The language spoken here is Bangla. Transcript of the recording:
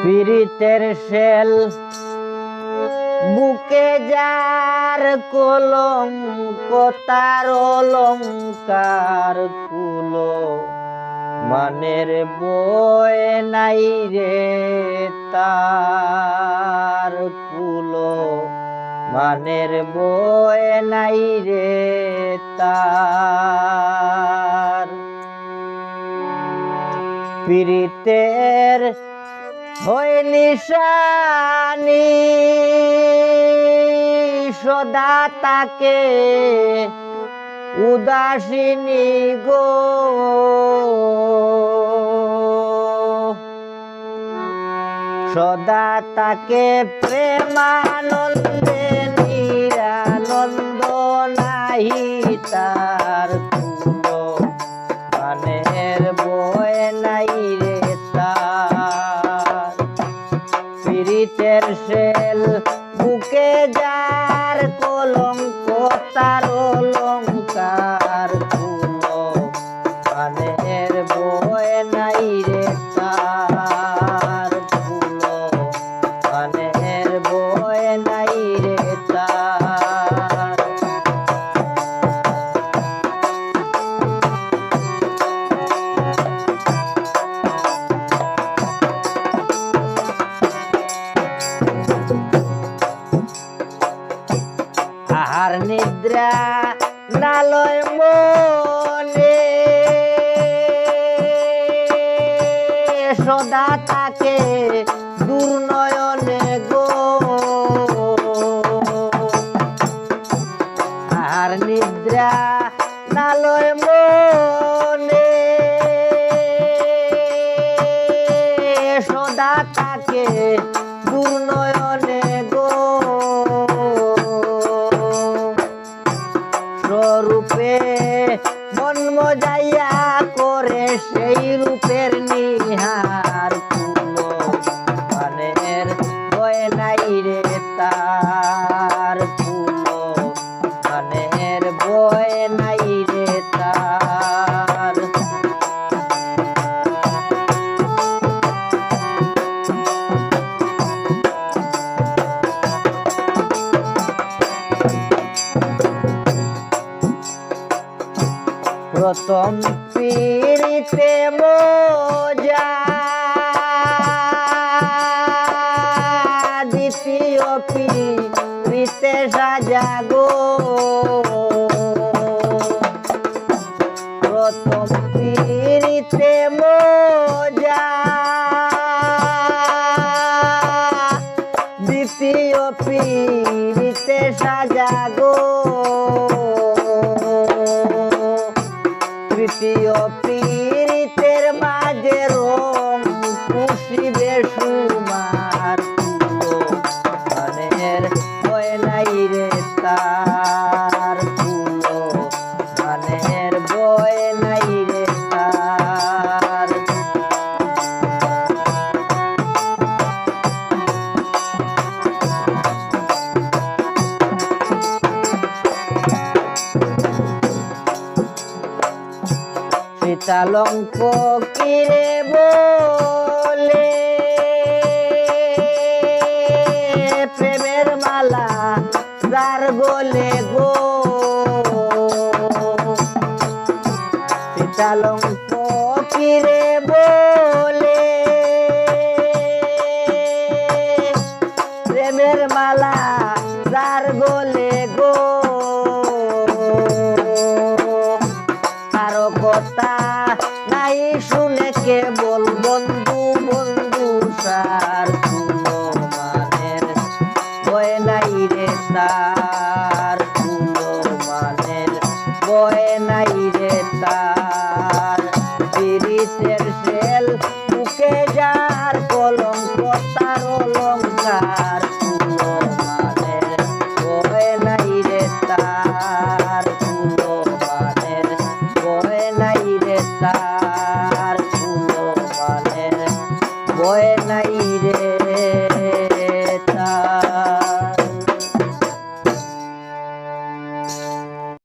পীড়িতের শেল বুকে যার কলঙ্ক তার অলঙ্কার কুলো মানের বয় নাই রে তার কুলো মানের বয় নাই রে তার পীড়িতের হয় নিশানি সদা তাকে উদাসিনী গো সদা তাকে প্রেমানন্দে নিরানন্দ নাহি তার কুলো মানের বয় নাই রে তার পীড়িতের শেল বুকে যার কলঙ্ক তার অলঙ্কার কুলো মানের বয় নাই রে তার কুলো মানের বয় নাই রে তার আহার নিদ্রা নালয় মনে সদা তাকে দুর্নয়নে গো আহার নিদ্রা নালয় মনে সদা তাকে দুর্নয়নে গো স্বরূপে মন মজাইয়া করে সেই রূপের নিহার কুলো মানের বয় নাই রে তার কুলো মানের বয় নাই রে তার প্রথম পীড়িতে মজা দ্বিতীয় পীড়িতে সাজা গো প্রথম পীড়িতে মজা দ্বিতীয় পীড়িতে সাজা গো তৃতীয় পীড়িতের মাঝে রং খুশিবে সুমার কুলো মানের বয় নাই রে তার কুলো মানের বয় নাই রে তার সীতালঙ্ক কিরে বলে প্রেমের মালা যার গলে গো সীতালঙ্ক কিরে বলে প্রেমের মালা যার গলে গো কথা নাই শুনে কেবল বন্ধু বন্ধু সার কুলো মানের বয় নাই রে তার কুলো মানের বয় নাই রে তার পীড়িতের